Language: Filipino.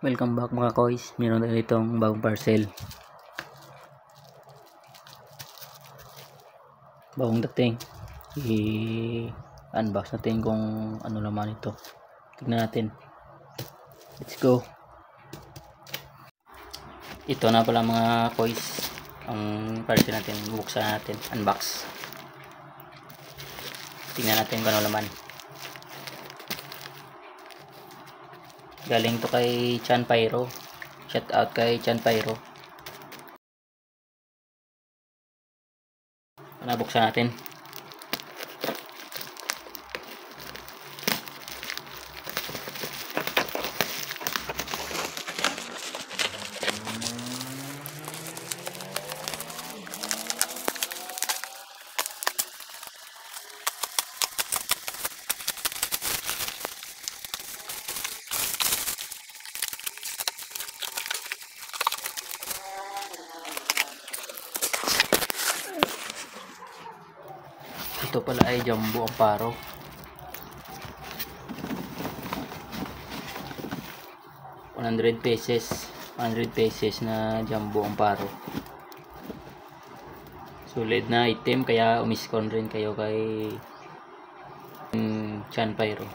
Welcome back mga koys. Meron tayo itong bagong parcel. Bagong dating. I-unbox natin kung ano naman ito. Tignan natin. Let's go. Ito na pala mga koys. Ang parcel natin. Bubuksan natin. Unbox. Tignan natin kung ano naman. Galing to kay Chan Pyro. Shout out kay Chan Pyro. Nabuksan natin. Ito pala ay Jumbo Amparo. ₱100 na Jumbo Amparo. Solid na item, kaya umiskon rin kayo kay Chan Pyro.